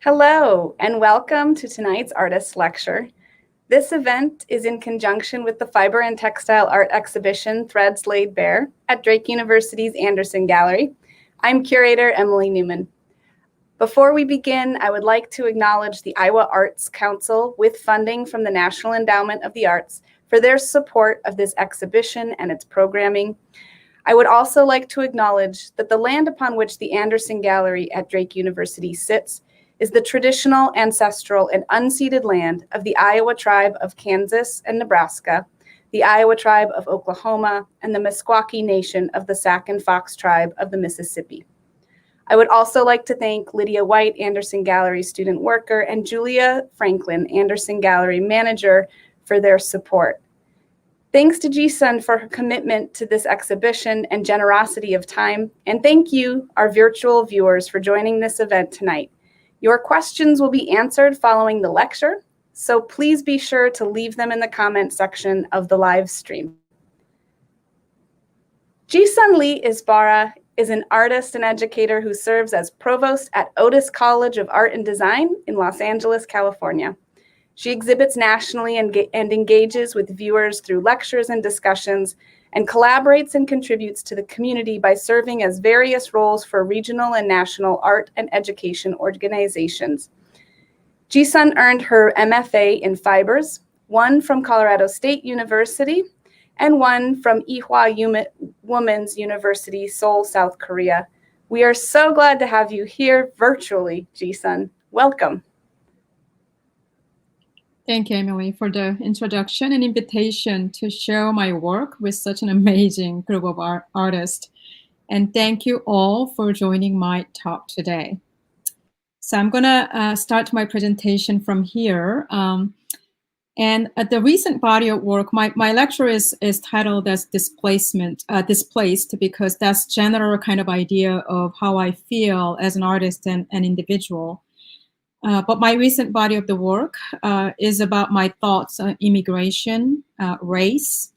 Hello, and welcome to tonight's Artist Lecture. This event is in conjunction with the Fiber and Textile Art Exhibition, Threads Laid Bare, at Drake University's Anderson Gallery. I'm curator Emily Newman. Before we begin, I would like to acknowledge the Iowa Arts Council with funding from the National Endowment of the Arts for their support of this exhibition and its programming. I would also like to acknowledge that the land upon which the Anderson Gallery at Drake University sits is the traditional, ancestral, and unceded land of the Iowa tribe of Kansas and Nebraska, the Iowa tribe of Oklahoma, and the Meskwaki Nation of the Sac and Fox tribe of the Mississippi. I would also like to thank Lydia White, Anderson Gallery student worker, and Julia Franklin, Anderson Gallery manager, for their support. Thanks to Jiseon for her commitment to this exhibition and generosity of time, and thank you, our virtual viewers, for joining this event tonight. Your questions will be answered following the lecture, so please be sure to leave them in the comment section of the live stream. Jiseon Lee Isbara is an artist and educator who serves as provost at Otis College of Art and Design in Los Angeles, California. She exhibits nationally and engages with viewers through lectures and discussions, and collaborates and contributes to the community by serving as various roles for regional and national art and education organizations. Jiseon earned her MFA in fibers, one from Colorado State University, and one from Ewha Women's University, Seoul, South Korea. We are so glad to have you here virtually, Jiseon. Welcome. Thank you, Emily, for the introduction and invitation to share my work with such an amazing group of artists. And thank you all for joining my talk today. So I'm going to start my presentation from here. And the recent body of work, my lecture is titled as Displaced, because that's general kind of idea of how I feel as an artist and an individual. But my recent body of the work is about my thoughts on immigration, race,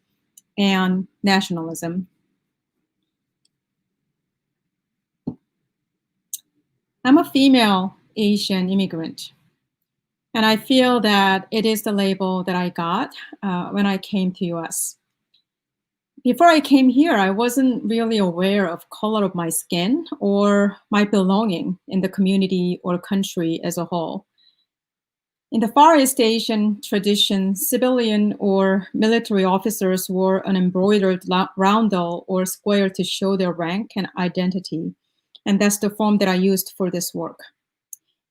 and nationalism. I'm a female Asian immigrant, and I feel that it is the label that I got when I came to US. Before I came here, I wasn't really aware of color of my skin or my belonging in the community or country as a whole. In the Far East Asian tradition, civilian or military officers wore an embroidered roundel or square to show their rank and identity. And that's the form that I used for this work.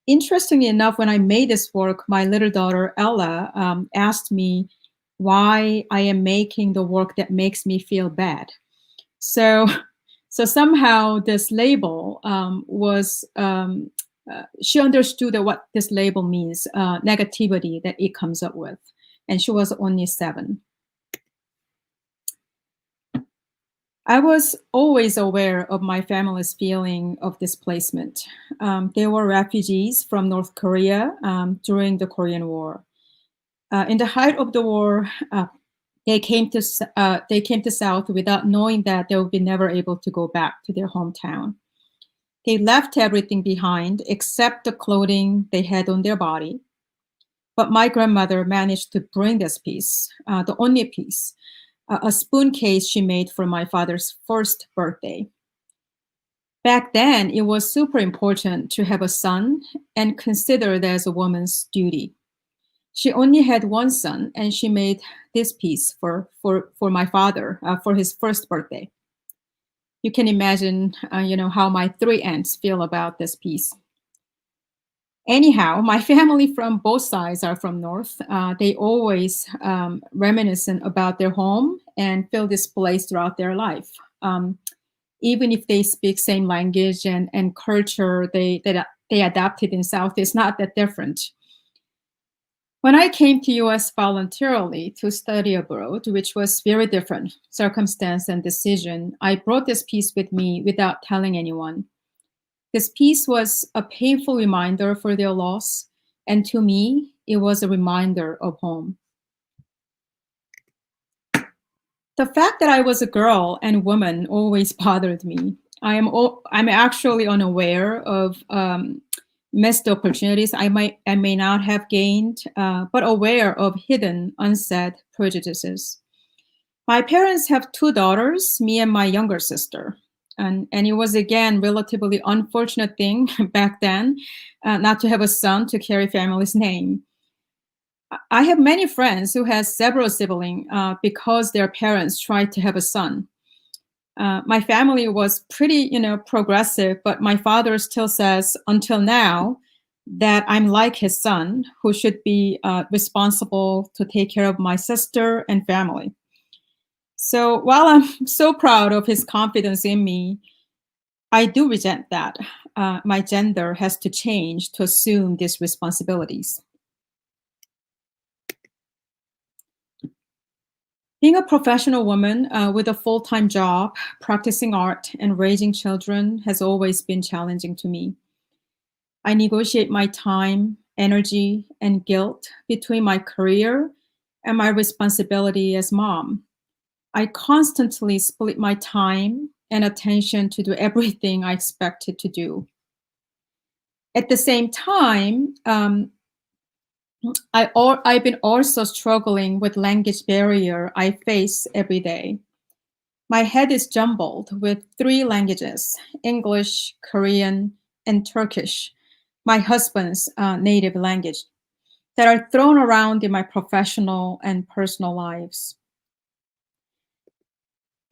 Interestingly enough, when I made this work, my little daughter, Ella, asked me why I am making the work that makes me feel bad. So somehow this label was, she understood that what this label means, negativity that it comes up with. And she was only 7. I was always aware of my family's feeling of displacement. They were refugees from North Korea during the Korean War. In the height of the war, they came to South without knowing that they would be never able to go back to their hometown. They left everything behind except the clothing they had on their body. But my grandmother managed to bring this piece, the only piece, a spoon case she made for my father's first birthday. Back then, it was super important to have a son and considered as a woman's duty. She only had one son, and she made this piece for my father for his first birthday. You can imagine, how my 3 aunts feel about this piece. Anyhow, my family from both sides are from North. They always reminiscent about their home and feel displaced throughout their life. Even if they speak same language and culture they adapted in South, it's not that different. When I came to US voluntarily to study abroad, which was very different circumstance and decision, I brought this piece with me without telling anyone. This piece was a painful reminder for their loss, and to me, it was a reminder of home. The fact that I was a girl and woman always bothered me. I'm actually unaware of missed opportunities I may not have gained, but aware of hidden, unsaid prejudices. My parents have two daughters, me and my younger sister. And it was, again, relatively unfortunate thing back then not to have a son to carry family's name. I have many friends who has several siblings because their parents tried to have a son. My family was pretty, progressive, but my father still says until now that I'm like his son, who should be responsible to take care of my sister and family. So while I'm so proud of his confidence in me, I do resent that. My gender has to change to assume these responsibilities. Being a professional woman with a full-time job, practicing art, and raising children has always been challenging to me. I negotiate my time, energy, and guilt between my career and my responsibility as mom. I constantly split my time and attention to do everything I expected to do. At the same time, I've been also struggling with language barrier I face every day. My head is jumbled with three languages: English, Korean, and Turkish, my husband's native language, that are thrown around in my professional and personal lives.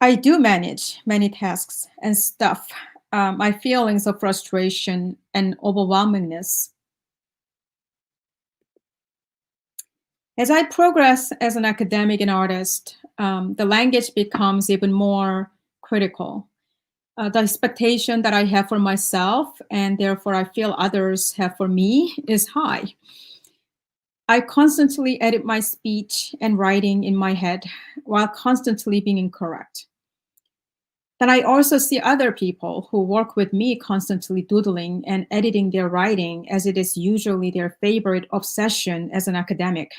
I do manage many tasks and stuff my feelings of frustration and overwhelmingness. As I progress as an academic and artist, the language becomes even more critical. The expectation that I have for myself, and therefore I feel others have for me, is high. I constantly edit my speech and writing in my head while constantly being incorrect. Then I also see other people who work with me constantly doodling and editing their writing as it is usually their favorite obsession as an academic.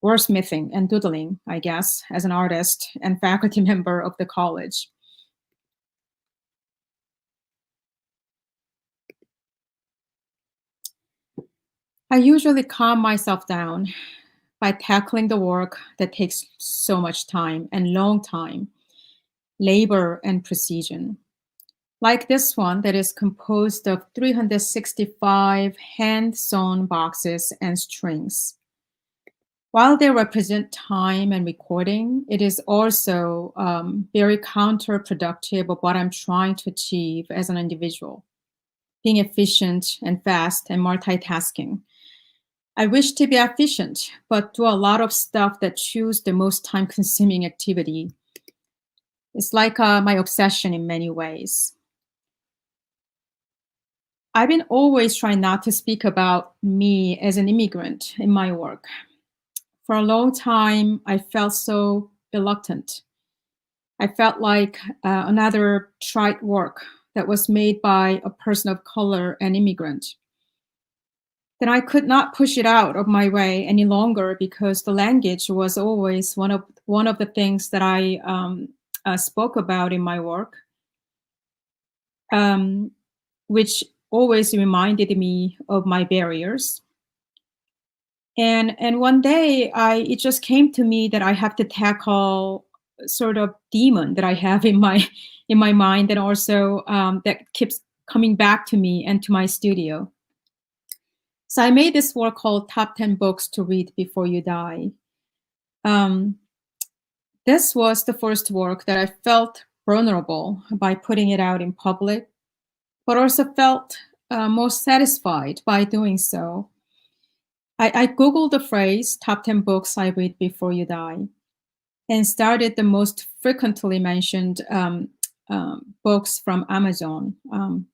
Wordsmithing and doodling, I guess, as an artist and faculty member of the college. I usually calm myself down by tackling the work that takes so much time and long time, labor and precision. Like this one that is composed of 365 hand-sewn boxes and strings. While they represent time and recording, it is also very counterproductive of what I'm trying to achieve as an individual, being efficient and fast and multitasking. I wish to be efficient, but do a lot of stuff that choose the most time-consuming activity. It's like my obsession in many ways. I've been always trying not to speak about me as an immigrant in my work. For a long time, I felt so reluctant. I felt like another trite work that was made by a person of color and immigrant. Then I could not push it out of my way any longer because the language was always one of the things that I spoke about in my work, um, which always reminded me of my barriers. And one day it just came to me that I have to tackle sort of demon that I have in my mind, and also that keeps coming back to me and to my studio. So I made this work called Top 10 Books to Read Before You Die. Um, this was the first work that I felt vulnerable by putting it out in public, but also felt most satisfied by doing so. I Googled the phrase top 10 books I read before you die and started the most frequently mentioned books from Amazon,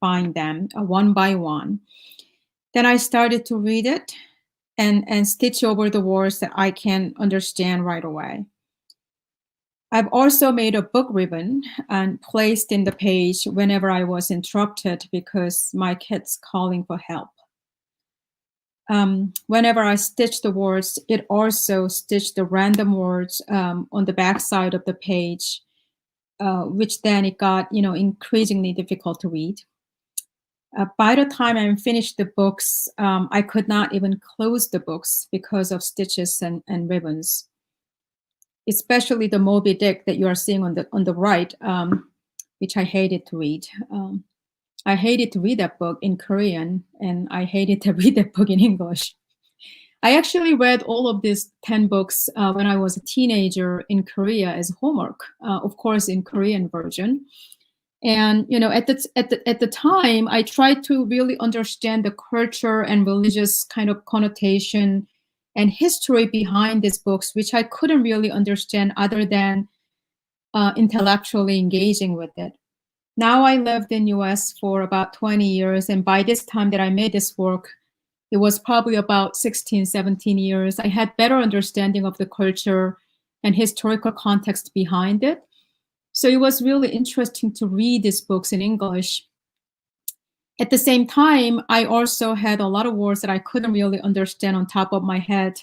buying them one by one. Then I started to read it and stitch over the words that I can understand right away. I've also made a book ribbon and placed in the page whenever I was interrupted because my kid's calling for help. Whenever I stitch the words, it also stitched the random words on the back side of the page, which then it got, increasingly difficult to read. By the time I finished the books, I could not even close the books because of stitches and ribbons. Especially the Moby Dick that you are seeing on the right, which I hated to read. I hated to read that book in Korean, and I hated to read that book in English. I actually read all of these 10 books when I was a teenager in Korea as homework, of course, in Korean version. And at the time, I tried to really understand the culture and religious kind of connotation and history behind these books, which I couldn't really understand other than intellectually engaging with it. Now I lived in US for about 20 years, and by this time that I made this work, it was probably about 16, 17 years. I had better understanding of the culture and historical context behind it. So it was really interesting to read these books in English. At the same time, I also had a lot of words that I couldn't really understand on top of my head.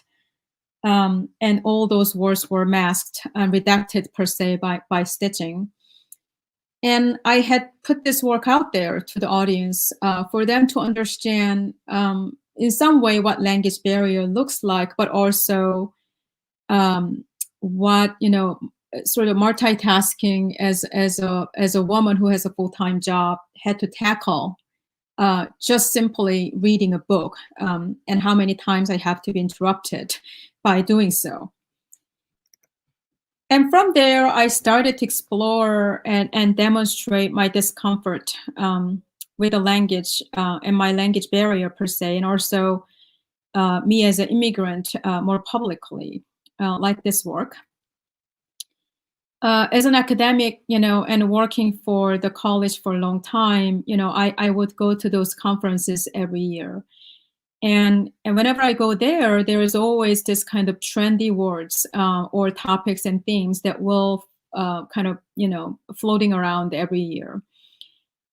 And all those words were masked and redacted per se by stitching. And I had put this work out there to the audience for them to understand in some way what language barrier looks like, but also what, sort of multitasking as a woman who has a full-time job had to tackle just simply reading a book, and how many times I have to be interrupted by doing so. And from there, I started to explore and demonstrate my discomfort with the language and my language barrier per se, and also me as an immigrant more publicly, like this work. As an academic, and working for the college for a long time, I would go to those conferences every year. And whenever I go there, there is always this kind of trendy words or topics and themes that will kind of, floating around every year.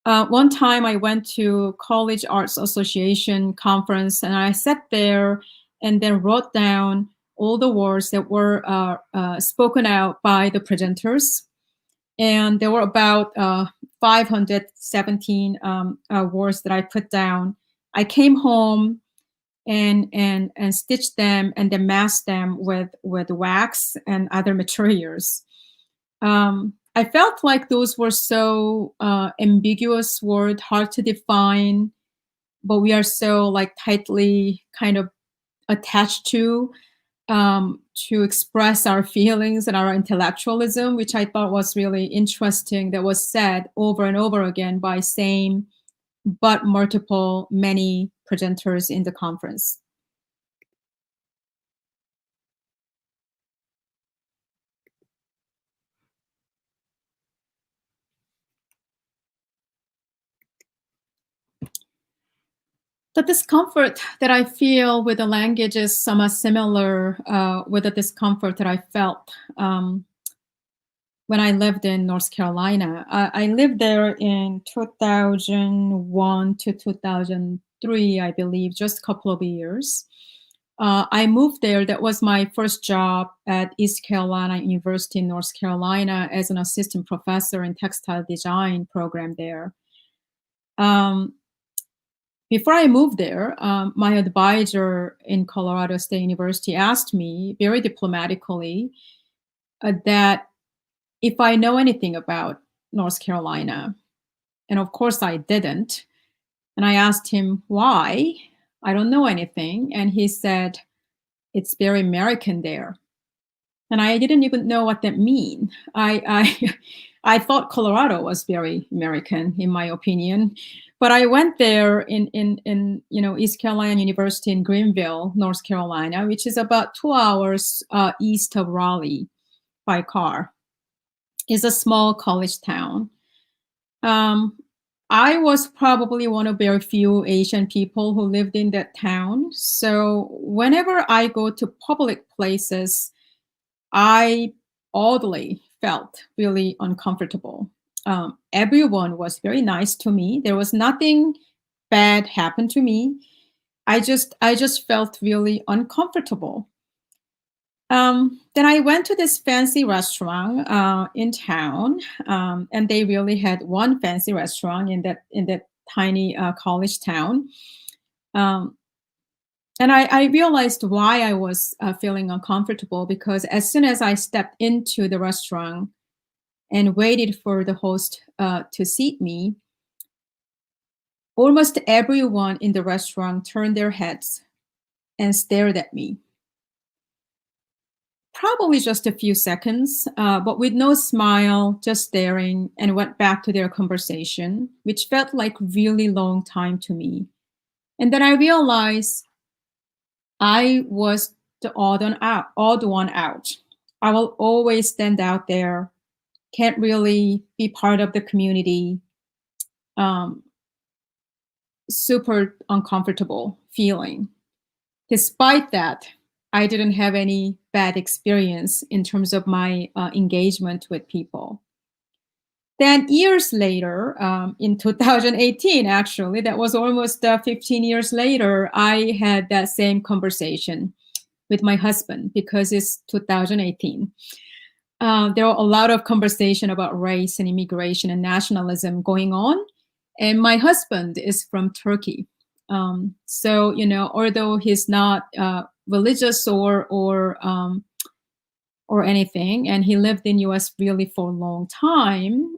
One time I went to College Arts Association conference, and I sat there and then wrote down all the words that were spoken out by the presenters. And there were about 517 words that I put down. I came home and stitched them and then masked them with wax and other materials. I felt like those were so ambiguous words, hard to define, but we are so tightly kind of attached to express our feelings and our intellectualism, which I thought was really interesting, that was said over and over again by same but many presenters in the conference. The discomfort that I feel with the language is somewhat similar with the discomfort that I felt when I lived in North Carolina. I lived there in 2001 to 2003, I believe, just a couple of years. I moved there. That was my first job at East Carolina University in North Carolina as an assistant professor in textile design program there. Before I moved there, my advisor in Colorado State University asked me very diplomatically that if I know anything about North Carolina. And of course I didn't. And I asked him why. I don't know anything. And he said, it's very American there. And I didn't even know what that mean. I thought Colorado was very American, in my opinion. But I went there in East Carolina University in Greenville, North Carolina, which is about 2 hours east of Raleigh by car. It's a small college town. I was probably one of very few Asian people who lived in that town. So whenever I go to public places, I oddly felt really uncomfortable. Everyone was very nice to me. There was nothing bad happened to me. I just felt really uncomfortable. Then I went to this fancy restaurant in town, and they really had one fancy restaurant in that tiny college town. And I realized why I was feeling uncomfortable, because as soon as I stepped into the restaurant and waited for the host to seat me, almost everyone in the restaurant turned their heads and stared at me. Probably just a few seconds, but with no smile, just staring, and went back to their conversation, which felt like really long time to me. And then I realized I was the odd one out. I will always stand out there, can't really be part of the community. Um, Super uncomfortable feeling. Despite that, I didn't have any bad experience in terms of my engagement with people. Then years later, in 2018, actually, that was almost 15 years later, I had that same conversation with my husband, because it's 2018. There were a lot of conversation about race and immigration and nationalism going on. And my husband is from Turkey. So, although he's not religious or anything, and he lived in US really for a long time,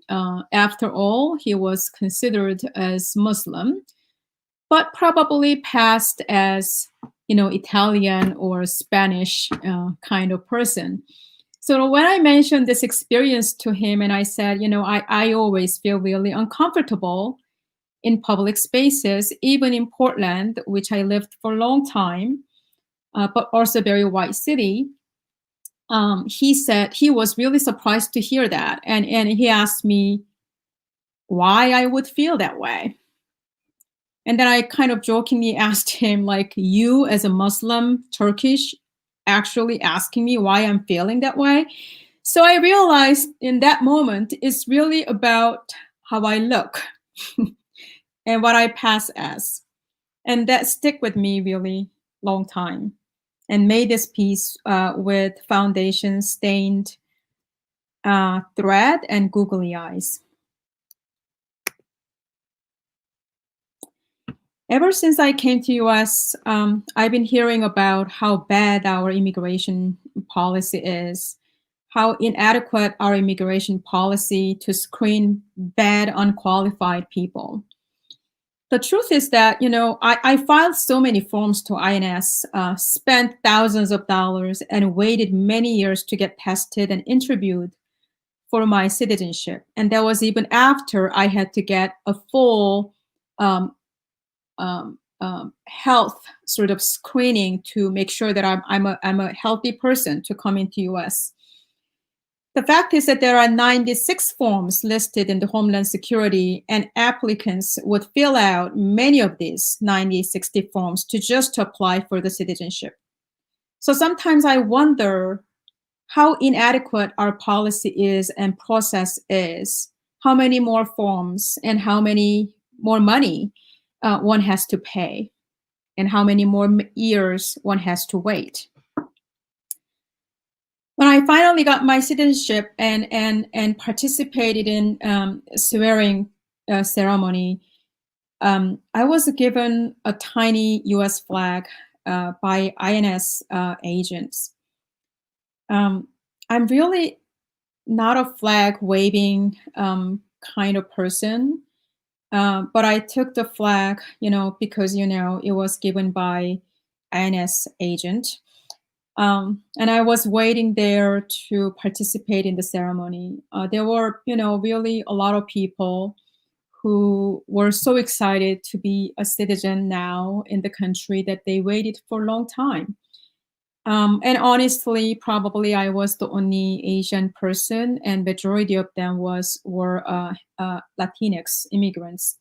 after all, he was considered as Muslim, but probably passed as, Italian or Spanish kind of person. So when I mentioned this experience to him, and I said, I always feel really uncomfortable in public spaces, even in Portland, which I lived for a long time, but also a very white city. He said he was really surprised to hear that. And he asked me why I would feel that way. And then I kind of jokingly asked him, like, you as a Muslim, Turkish, actually asking me why I'm feeling that way. So I realized in that moment, it's really about how I look and what I pass as. And that stick with me really long time, and made this piece with foundation stained thread and googly eyes. Ever since I came to US, I've been hearing about how bad our immigration policy is, how inadequate our immigration policy to screen bad, unqualified people. The truth is that, I filed so many forms to INS, spent thousands of dollars, and waited many years to get tested and interviewed for my citizenship. And that was even after I had to get a full health sort of screening to make sure that I'm a healthy person to come into US. The fact is that there are 96 forms listed in the Homeland Security, and applicants would fill out many of these 96 forms to just apply for the citizenship. So sometimes I wonder how inadequate our policy is and process is, how many more forms and how many more money one has to pay, and how many more years one has to wait. When I finally got my citizenship and participated in swearing ceremony, I was given a tiny U.S. flag by INS agents. I'm really not a flag waving kind of person, but I took the flag, because it was given by INS agent. And I was waiting there to participate in the ceremony. There were, really a lot of people who were so excited to be a citizen now in the country that they waited for a long time. And honestly, probably I was the only Asian person, and majority of them were Latinx immigrants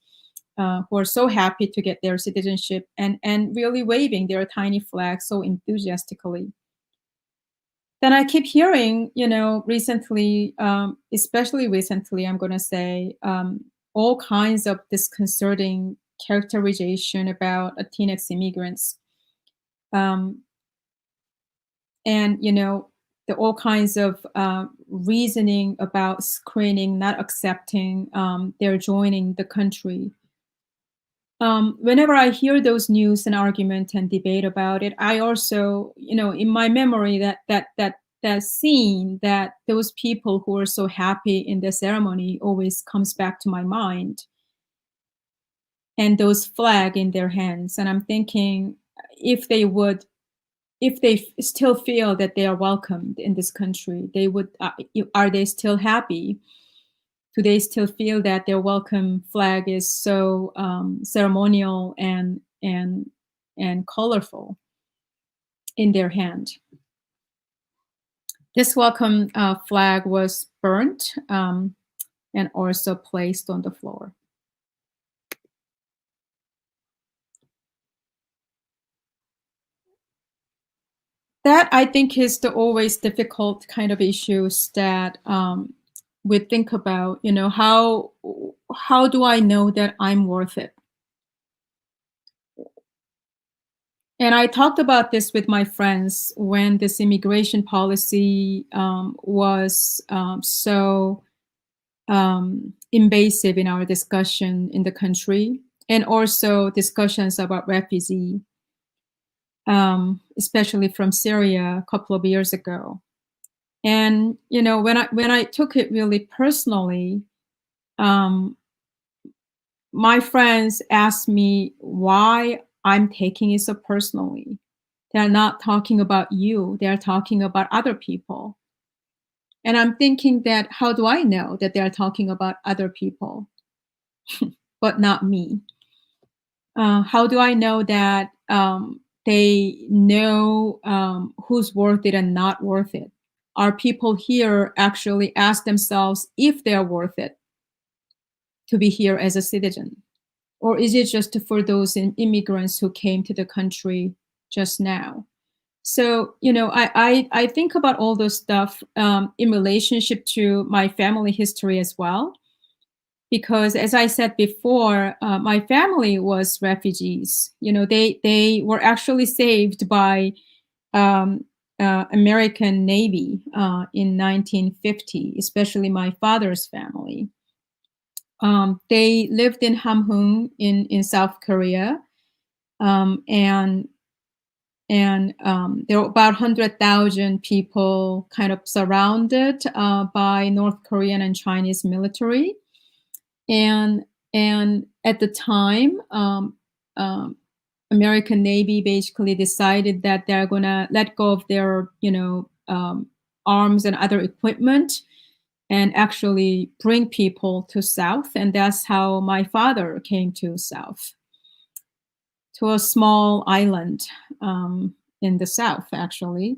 who are so happy to get their citizenship and really waving their tiny flag so enthusiastically. Then I keep hearing, recently, especially recently, I'm going to say, all kinds of disconcerting characterization about Latinx immigrants. And, all kinds of reasoning about screening, not accepting their joining the country whenever I hear those news and argument and debate about it, I also, in my memory, that scene, that those people who were so happy in the ceremony always comes back to my mind, and those flag in their hands. And I'm thinking, if they still feel that they are welcomed in this country, they would, are they still happy? Do they still feel that their welcome flag is so ceremonial and colorful in their hand? This welcome flag was burnt and also placed on the floor. That, I think, is the always difficult kind of issues that we think about. How do I know that I'm worth it? And I talked about this with my friends when this immigration policy was so invasive in our discussion in the country, and also discussions about refugee, especially from Syria a couple of years ago. And when I took it really personally, my friends asked me why I'm taking it so personally. They're not talking about you, they're talking about other people. And I'm thinking that, how do I know that they're talking about other people, but not me? How do I know that they know who's worth it and not worth it? Are people here actually ask themselves if they're worth it to be here as a citizen? Or is it just for those immigrants who came to the country just now? So, I think about all those stuff in relationship to my family history as well. Because as I said before, my family was refugees. They were actually saved by American Navy in 1950, especially my father's family. They lived in Hamhung in South Korea, and there were about 100,000 people kind of surrounded by North Korean and Chinese military. And at the time, American Navy basically decided that they're gonna let go of their, arms and other equipment, and actually bring people to South. And that's how my father came to South, to a small island in the South, actually.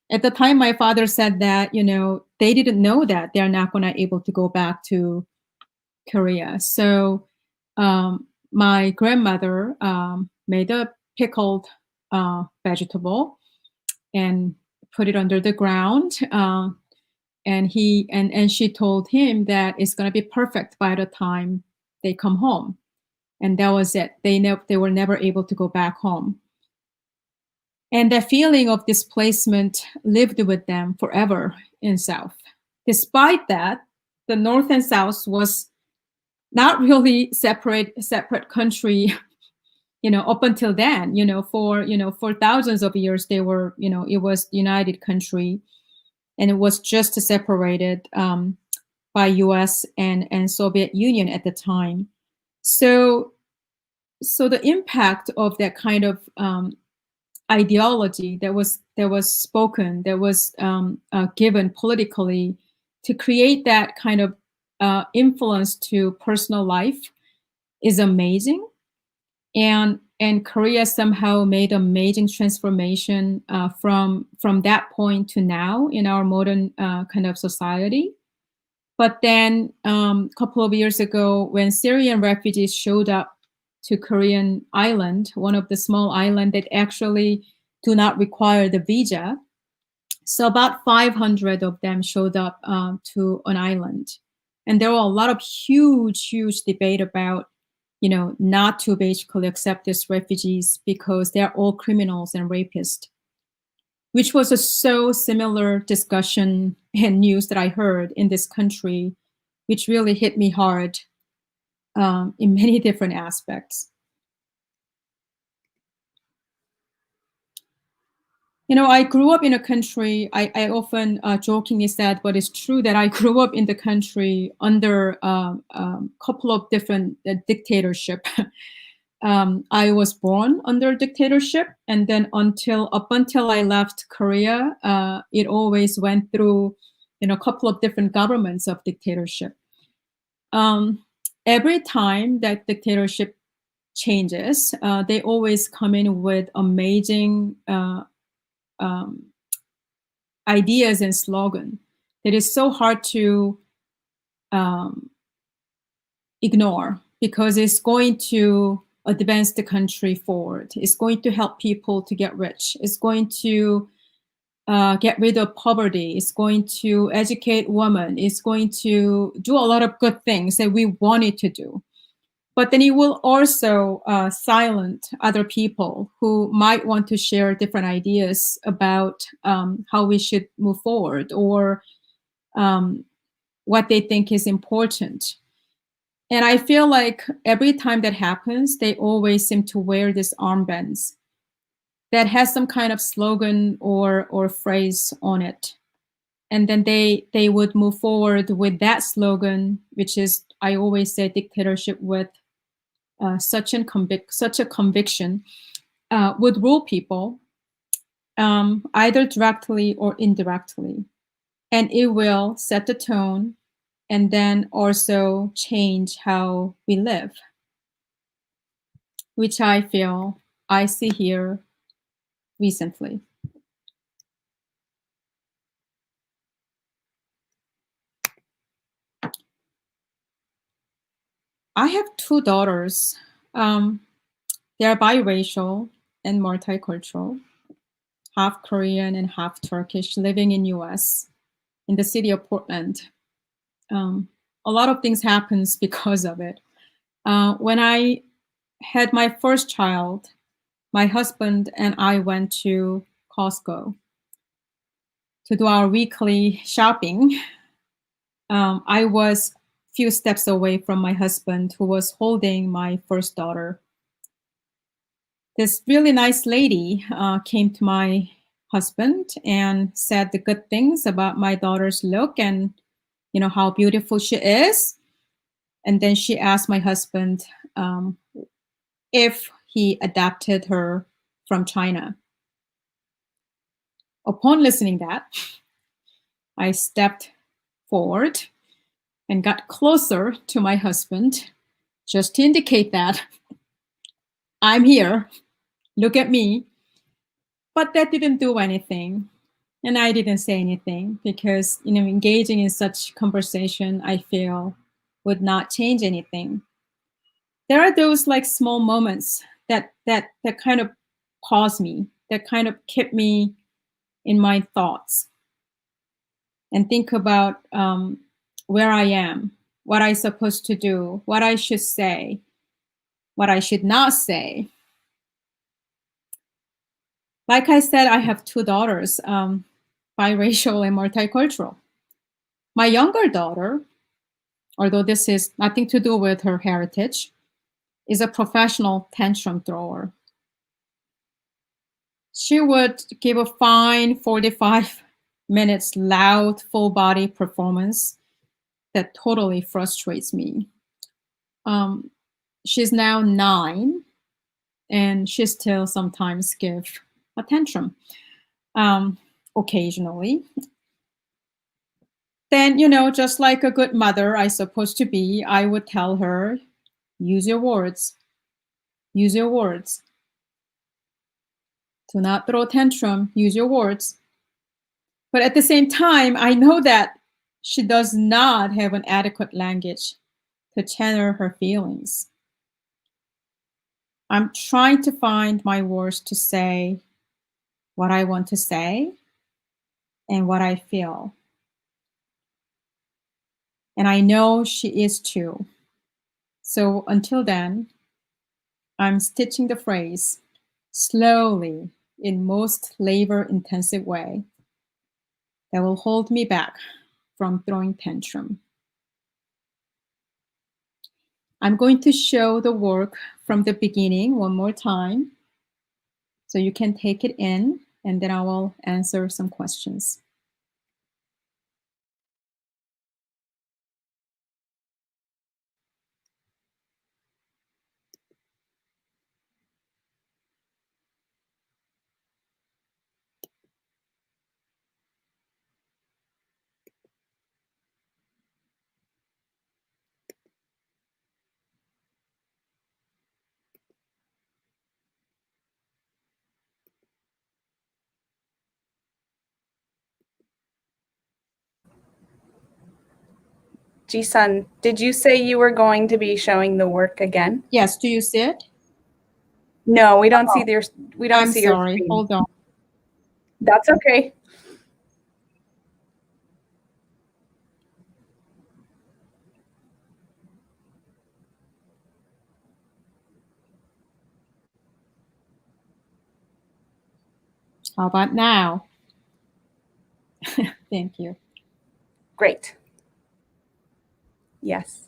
At the time, my father said that, they didn't know that they're not gonna able to go back to Korea. So my grandmother made a pickled vegetable and put it under the ground. And she told him that it's going to be perfect by the time they come home. And that was it. They were never able to go back home. And that feeling of displacement lived with them forever in South. Despite that, the North and South was not really separate country, up until then. For thousands of years they were, it was united country, and it was just separated by U.S. and Soviet Union at the time. So the impact of that kind of ideology that was spoken, that was given politically to create that kind of influence to personal life is amazing. And Korea somehow made amazing transformation from that point to now in our modern kind of society. But then a couple of years ago, when Syrian refugees showed up to Korean island, one of the small island that actually do not require the visa, so about 500 of them showed up to an island. And there were a lot of huge debate about, not to basically accept these refugees because they're all criminals and rapists, which was a so similar discussion and news that I heard in this country, which really hit me hard in many different aspects. I grew up in a country, I often jokingly said, but it's true that I grew up in the country under a couple of different dictatorship. I was born under dictatorship, and then up until I left Korea, it always went through, a couple of different governments of dictatorship. Every time that dictatorship changes, they always come in with amazing ideas and slogan that is so hard to ignore, because it's going to advance the country forward. It's going to help people to get rich. It's going to get rid of poverty. It's going to educate women. It's going to do a lot of good things that we want it to do. But then it will also silence other people who might want to share different ideas about how we should move forward, or what they think is important. And I feel like every time that happens, they always seem to wear these armbands that has some kind of slogan or phrase on it. And then they would move forward with that slogan, which is, I always say, dictatorship with such a conviction would rule people, either directly or indirectly. And it will set the tone and then also change how we live, which I feel I see here recently. I have two daughters. They are biracial and multicultural, half Korean and half Turkish, living in US, in the city of Portland. A lot of things happens because of it. When I had my first child, my husband and I went to Costco to do our weekly shopping. I was a few steps away from my husband, who was holding my first daughter. This really nice lady came to my husband and said the good things about my daughter's look and how beautiful she is. And then she asked my husband if he adopted her from China. Upon listening that, I stepped forward and got closer to my husband, just to indicate that I'm here, look at me. But that didn't do anything. And I didn't say anything, because engaging in such conversation, I feel, would not change anything. There are those like small moments that kind of pause me, that kind of keep me in my thoughts and think about where I am, what I'm supposed to do, what I should say, what I should not say. Like I said, I have two daughters, biracial and multicultural. My younger daughter, although this is nothing to do with her heritage, is a professional tantrum thrower. She would give a fine 45 minutes loud full body performance that totally frustrates me. She's now 9, and she still sometimes gives a tantrum, occasionally. Then, just like a good mother I supposed to be, I would tell her, use your words. Use your words. Do not throw a tantrum. Use your words. But at the same time, I know that she does not have an adequate language to channel her feelings. I'm trying to find my words to say what I want to say and what I feel. And I know she is too. So until then, I'm stitching the phrase slowly in most labor-intensive way that will hold me back from throwing tantrum. I'm going to show the work from the beginning one more time so you can take it in and then I will answer some questions. Jiseon, did you say you were going to be showing the work again? Yes, do you see it? No, we don't see your I'm see your sorry, screen. hold on. That's okay. How about now? Thank you. Great. Yes.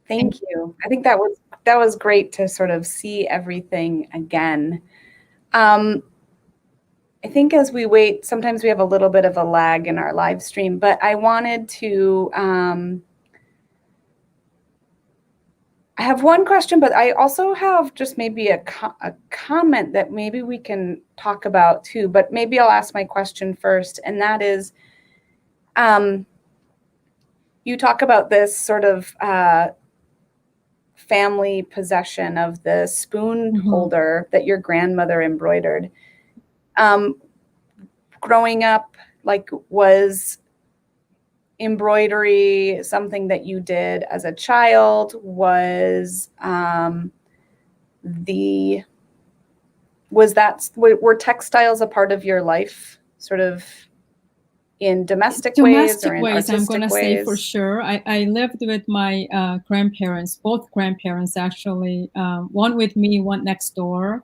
Thank you. I think that was great to sort of see everything again. I think as we wait, sometimes we have a little bit of a lag in our live stream, but I wanted to, I have one question, but I also have just maybe a comment that maybe we can talk about too, but maybe I'll ask my question first, and that is, you talk about this sort of family possession of the spoon holder that your grandmother embroidered. Growing up, like, was embroidery something that you did as a child? Were textiles a part of your life, sort of in domestic ways or in artistic I'm going to say for ways? sure. I lived with my grandparents, both grandparents actually, one with me, one next door,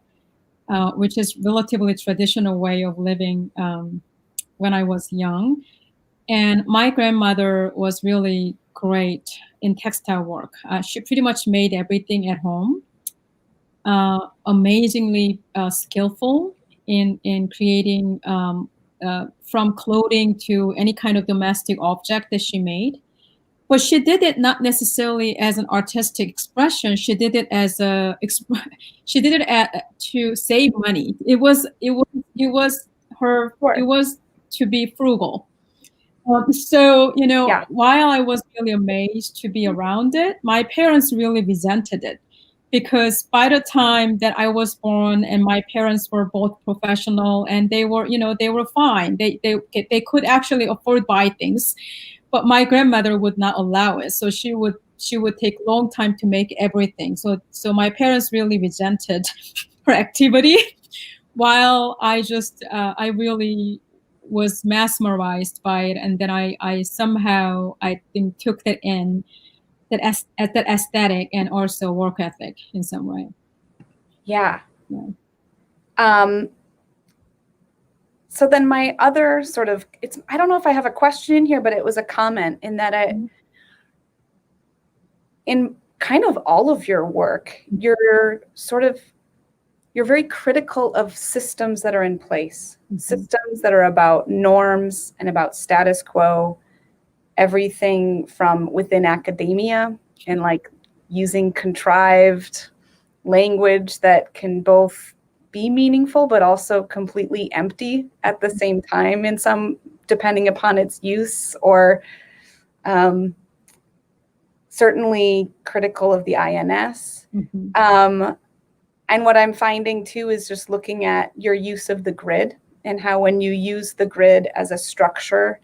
which is relatively traditional way of living when I was young. And my grandmother was really great in textile work. She pretty much made everything at home. Amazingly skillful in creating from clothing to any kind of domestic object that she made. But she did it not necessarily as an artistic expression. She did it as she did it to save money. It was to be frugal. So, Yeah. while I was really amazed to be around it, my parents really resented it because by the time that I was born and my parents were both professional and they were fine. They could actually afford buy things, but my grandmother would not allow it. So she would she would take a long time to make everything. So my parents really resented her activity, while I really was mesmerized by it. And then I somehow, I think, took that in, that aesthetic and also work ethic in some way. Yeah. Yeah. So then my other sort of, I don't know if I have a question in here, but it was a comment in that in kind of all of your work, you're very critical of systems that are in place, systems that are about norms and about status quo, everything from within academia and like using contrived language that can both be meaningful but also completely empty at the same time in some, depending upon its use, or certainly critical of the INS. And what I'm finding too is just looking at your use of the grid and how when you use the grid as a structure,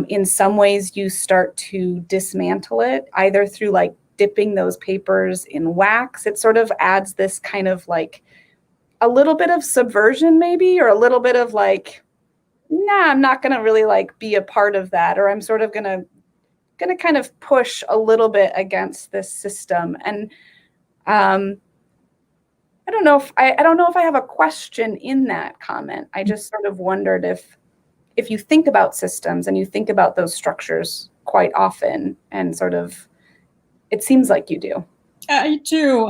in some ways you start to dismantle it, either through like dipping those papers in wax. It sort of adds this kind of like a little bit of subversion maybe, or a little bit of like, nah, I'm not going to really like be a part of that. Or I'm sort of going to kind of push a little bit against this system. And I don't know if I have a question in that comment. I just sort of wondered if you think about systems and you think about those structures quite often, and sort of, it seems like you do. I do.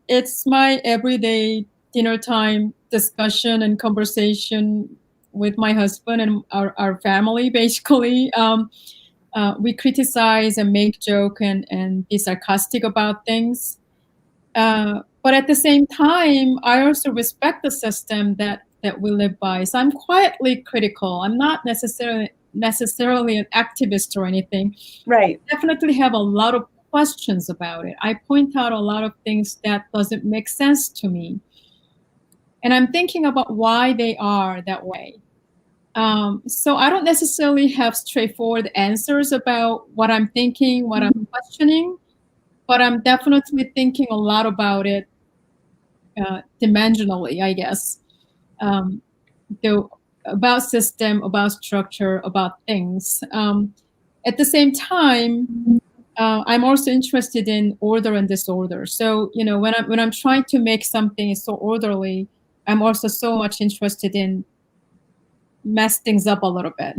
It's my everyday dinner time discussion and conversation with my husband and our family, basically. We criticize and make joke and be sarcastic about things. But at the same time, I also respect the system that we live by. So I'm quietly critical. I'm not necessarily an activist or anything. Right. I definitely have a lot of questions about it. I point out a lot of things that doesn't make sense to me. And I'm thinking about why they are that way. So I don't necessarily have straightforward answers about what I'm thinking, what I'm questioning, but I'm definitely thinking a lot about it dimensionally, I guess. About system, about structure, about things. At the same time, I'm also interested in order and disorder. So, when I'm trying to make something so orderly, I'm also so much interested in mess things up a little bit.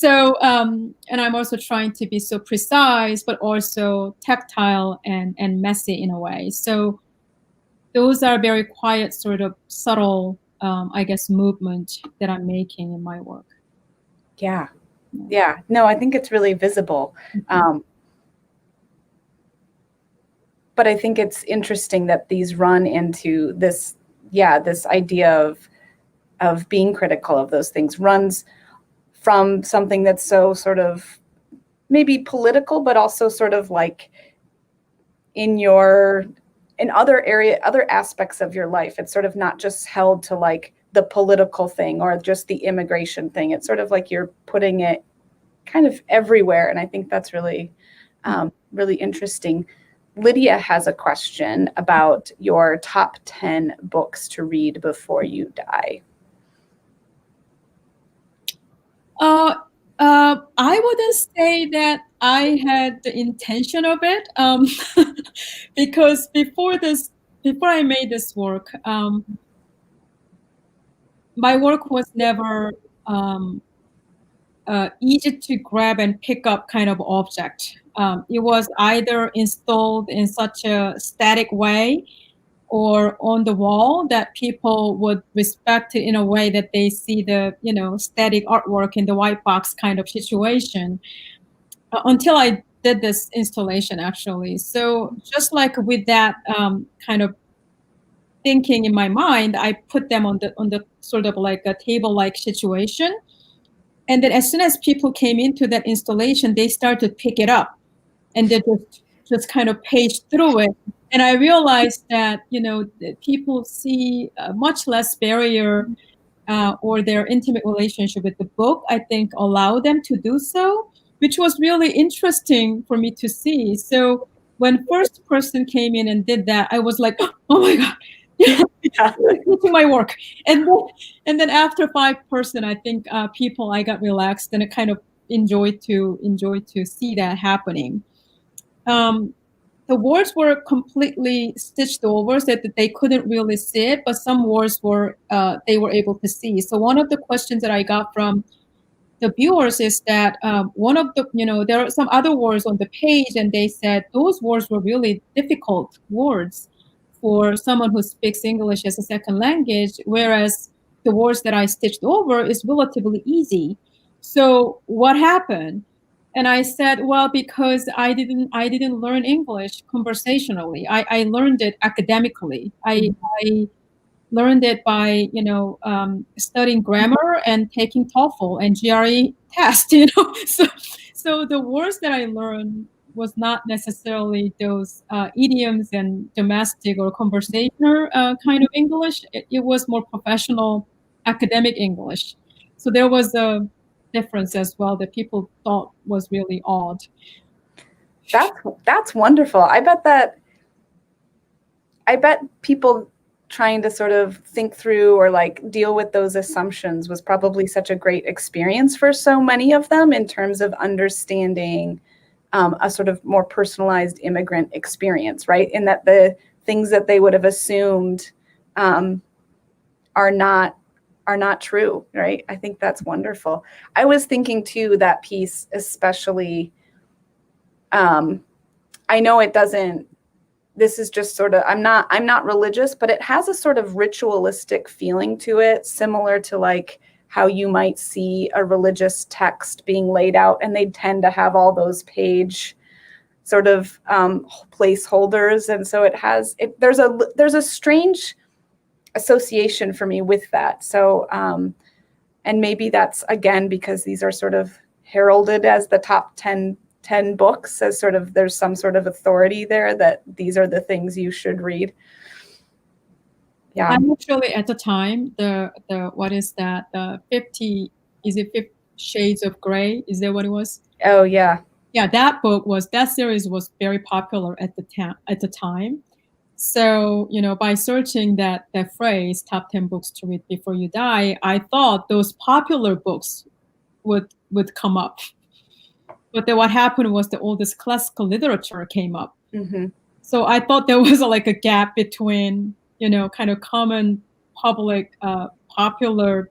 And I'm also trying to be so precise, but also tactile and messy in a way. So those are very quiet, sort of subtle, I guess, movement that I'm making in my work. Yeah. No, I think it's really visible. But I think it's interesting that these run into this idea of being critical of those things, runs from something that's so sort of maybe political, but also sort of like in other aspects of your life. It's sort of not just held to like the political thing or just the immigration thing. It's sort of like you're putting it kind of everywhere. And I think that's really, really interesting. Lydia has a question about your top 10 books to read before you die. I wouldn't say that I had the intention of it, because before I made this work, my work was never easy to grab and pick up kind of object. It was either installed in such a static way or on the wall that people would respect it in a way that they see the, static artwork in the white box kind of situation, until I did this installation, actually. So just like with that kind of thinking in my mind, I put them on the sort of like a table-like situation. And then as soon as people came into that installation, they started to pick it up and they just kind of page through it. And I realized that, that people see much less barrier or their intimate relationship with the book, I think allow them to do so, which was really interesting for me to see. So when first person came in and did that, I was like, oh my God, Yeah. to my work. And then after 5 person, I think people, I got relaxed and I kind of enjoyed to see that happening. The words were completely stitched over so that they couldn't really see it, but some words were they were able to see. So one of the questions that I got from the viewers is that one of the, there are some other words on the page, and they said those words were really difficult words for someone who speaks English as a second language, whereas the words that I stitched over is relatively easy. So what happened? And I said, well, because I didn't learn English conversationally. I learned it academically. I learned it by studying grammar and taking TOEFL and GRE test. So the words that I learned was not necessarily those idioms and domestic or conversational kind of English. It was more professional academic English. So there was a difference as well that people thought was really odd. That's wonderful. I bet people trying to sort of think through or like deal with those assumptions was probably such a great experience for so many of them in terms of understanding a sort of more personalized immigrant experience, right? In that the things that they would have assumed are not true, right? I think that's wonderful. I was thinking too, that piece especially, I know it doesn't, this is just sort of, I'm not religious, but it has a sort of ritualistic feeling to it, similar to like how you might see a religious text being laid out, and they tend to have all those page sort of placeholders. And so there's a strange association for me with that. So, and maybe that's again, because these are sort of heralded as the top 10 books, as sort of there's some sort of authority there that these are the things you should read. Yeah. I'm actually at the time, the what is that? The 50, is it 50 Shades of Grey? Is that what it was? Oh yeah. Yeah, that series was very popular at the time. So, by searching that phrase, top 10 books to read before you die, I thought those popular books would come up. But then what happened was that all this classical literature came up. Mm-hmm. So I thought there was like a gap between, kind of common public, popular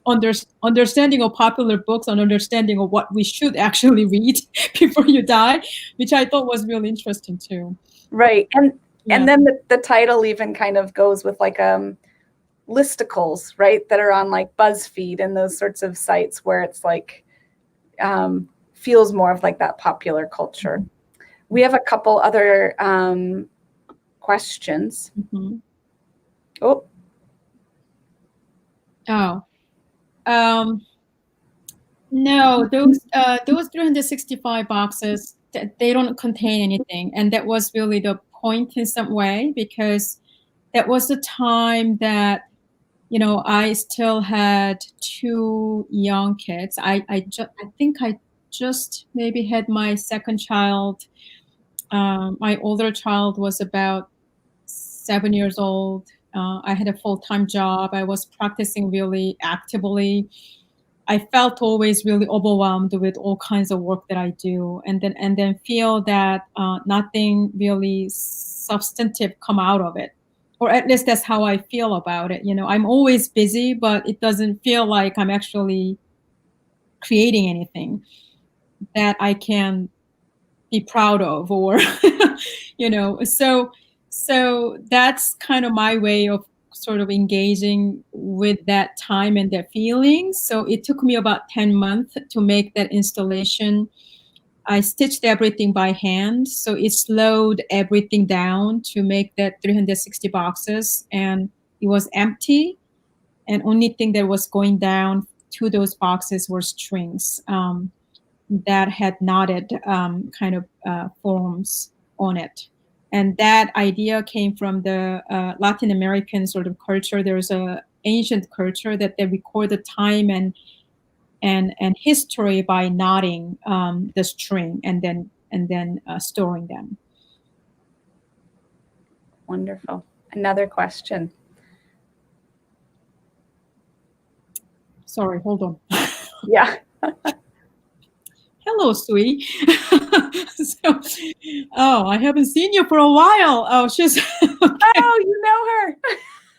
understanding of popular books and understanding of what we should actually read before you die, which I thought was really interesting too. Right. And then the title even kind of goes with like listicles, right, that are on like BuzzFeed and those sorts of sites where it's like feels more of like that popular culture. We have a couple other questions. Mm-hmm. No, those 365 boxes, they don't contain anything, and that was really the point in some way, because that was the time that I still had 2 young kids. I think I just maybe had my second child. My older child was about 7 years old. I had a full-time job. I was practicing really actively. I felt always really overwhelmed with all kinds of work that I do, and then feel that nothing really substantive come out of it, or at least that's how I feel about it. I'm always busy, but it doesn't feel like I'm actually creating anything that I can be proud of, or so that's kind of my way of sort of engaging with that time and that feeling. So it took me about 10 months to make that installation. I stitched everything by hand, so it slowed everything down to make that 360 boxes, and it was empty, and only thing that was going down to those boxes were strings that had knotted kind of forms on it. And that idea came from the Latin American sort of culture. There's a ancient culture that they record the time and history by knotting the string and then storing them. Wonderful. Another question. Sorry, hold on. Yeah. Hello, sweetie. So, oh, I haven't seen you for a while. Oh, she's okay. Oh, you know her.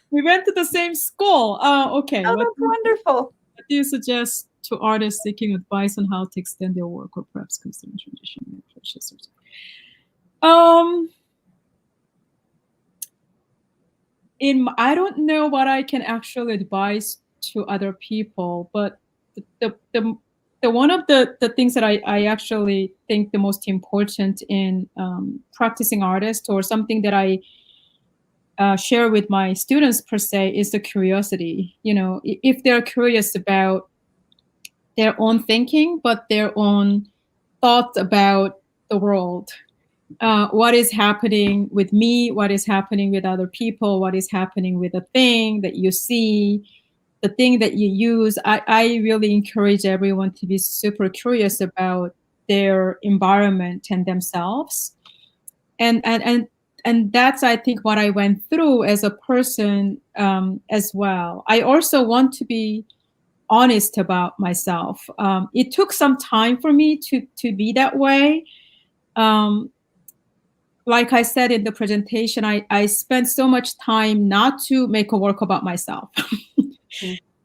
We went to the same school. Oh, okay. Oh, that's wonderful. What do you suggest to artists seeking advice on how to extend their work or perhaps consider traditional approaches? I don't know what I can actually advise to other people, but the one of the things that I actually think the most important in practicing artist, or something that I share with my students per se, is the curiosity. You know, if they're curious about their own thinking, but their own thoughts about the world, what is happening with me, what is happening with other people, what is happening with the thing that you see, the thing that you use. I really encourage everyone to be super curious about their environment and themselves. And that's, I think, what I went through as a person as well. I also want to be honest about myself. It took some time for me to be that way. Like I said in the presentation, I spent so much time not to make a work about myself.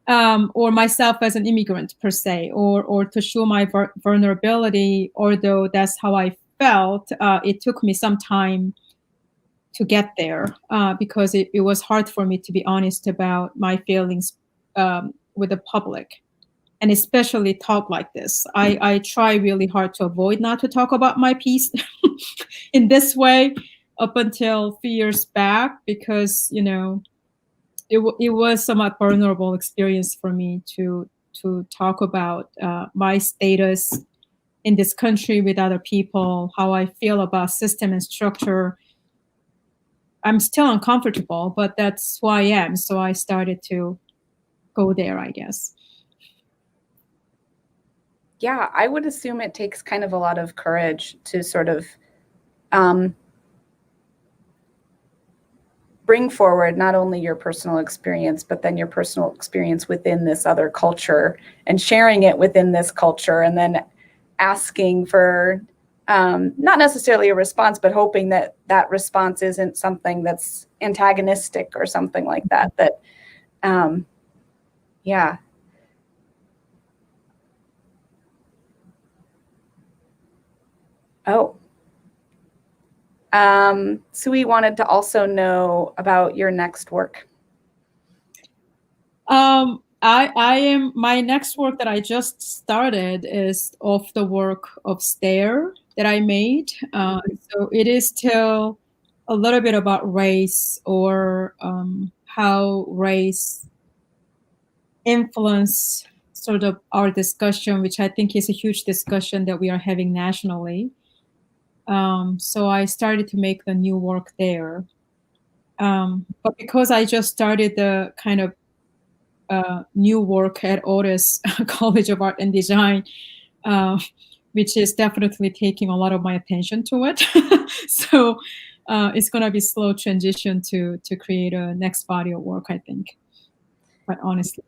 Or myself as an immigrant per se, or to show my vulnerability, although that's how I felt. It took me some time to get there because it was hard for me to be honest about my feelings with the public, and especially talk like this. I try really hard to avoid not to talk about my piece in this way up until a few years back, because, you know, it was somewhat vulnerable experience for me to talk about my status in this country with other people, how I feel about system and structure. I'm still uncomfortable, but that's who I am. So I started to go there, I guess. Yeah, I would assume it takes kind of a lot of courage to sort of bring forward not only your personal experience, but then your personal experience within this other culture and sharing it within this culture, and then asking for not necessarily a response, but hoping that that response isn't something that's antagonistic or something like that. Yeah. Oh. Sui wanted to also know about your next work. My next work that I just started is of the work of Stair that I made. So it is still a little bit about race, or how race influence sort of our discussion, which I think is a huge discussion that we are having nationally. So I started to make the new work there. But because I just started the kind of new work at Otis College of Art and Design, which is definitely taking a lot of my attention to it. So it's going to be slow transition to create a next body of work, I think, quite honestly.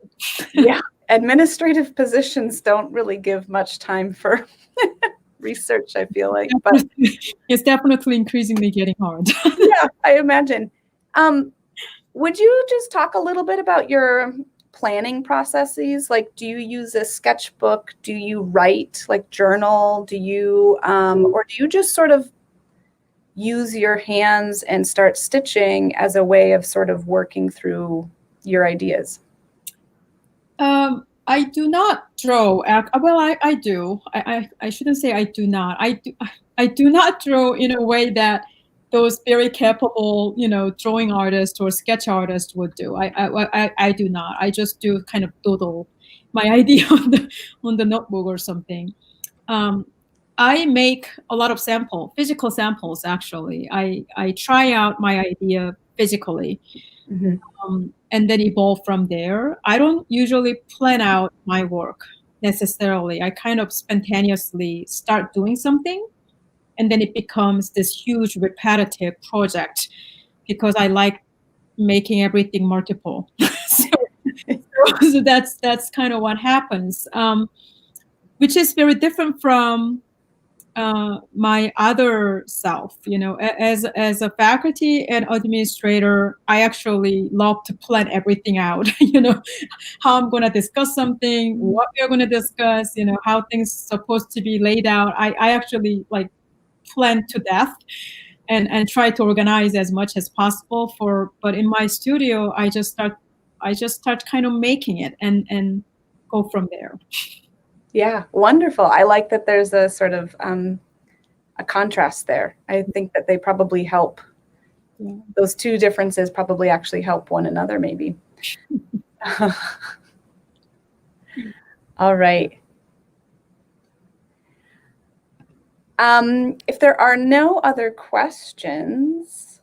Yeah, administrative positions don't really give much time for research, I feel like, but it's definitely increasingly getting hard. Yeah, I imagine. Would you just talk a little bit about your planning processes? Like, do you use a sketchbook? Do you write, like, journal? Do you, or do you just sort of use your hands and start stitching as a way of sort of working through your ideas? I do not draw. Well, I do. I shouldn't say I do not. I do not draw in a way that those very capable, you know, drawing artists or sketch artists would do. I do not. I just do kind of doodle my idea on the notebook or something. I make a lot of physical samples. Actually, I try out my idea physically. Mm-hmm. and then evolve from there. I don't usually plan out my work necessarily. I kind of spontaneously start doing something, and then it becomes this huge repetitive project because I like making everything multiple. So that's kind of what happens, which is very different from my other self. As a faculty and administrator, I actually love to plan everything out. How I'm going to discuss something, what we're going to discuss, how things supposed to be laid out. I actually like plan to death and try to organize as much as possible but in my studio, I just start kind of making it and go from there. Yeah, wonderful. I like that there's a sort of a contrast there. I think that they probably help. Yeah. Those two differences probably actually help one another, maybe. All right. If there are no other questions,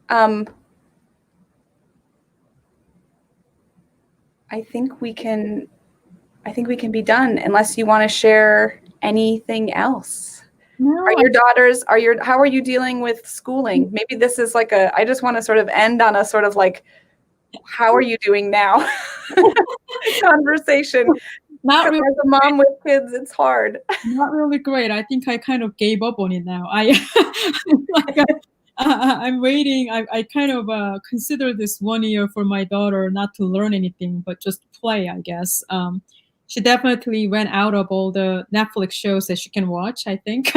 I think we can be done unless you want to share anything else. No, how are you dealing with schooling? Maybe this is like I just want to sort of end on a sort of like, how are you doing now? Conversation. Not really. As a mom with kids, it's hard. Not really great. I think I kind of gave up on it now. I'm waiting. I kind of consider this 1 year for my daughter not to learn anything, but just play, I guess. She definitely ran out of all the Netflix shows that she can watch, I think.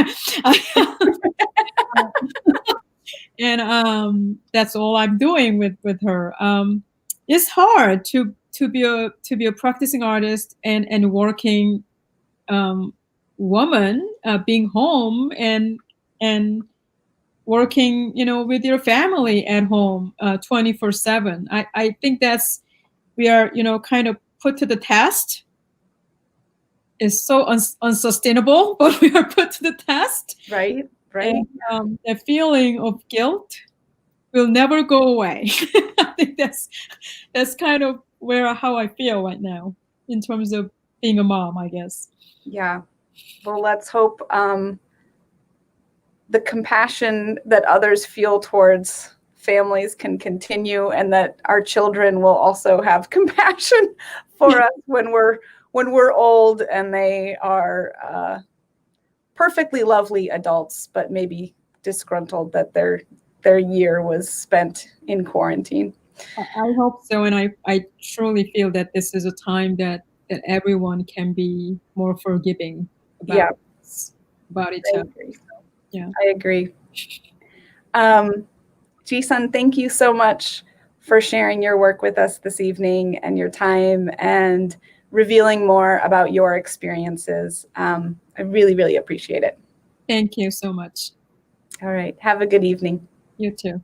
And that's all I'm doing with her. It's hard to be a practicing artist and working woman, being home and working, with your family at home 24/7. I think we are, kind of put to the test. It's so unsustainable, but we are put to the test. Right. And the feeling of guilt will never go away. I think that's kind of how I feel right now in terms of being a mom, I guess. Yeah. Well, let's hope the compassion that others feel towards families can continue, and that our children will also have compassion for us when we're old and they are perfectly lovely adults, but maybe disgruntled that their year was spent in quarantine. I hope so, and I truly feel that this is a time that everyone can be more forgiving about each other. Yeah, I agree. Jiseon, thank you so much for sharing your work with us this evening and your time and revealing more about your experiences. I really, really appreciate it. Thank you so much. All right. Have a good evening. You too.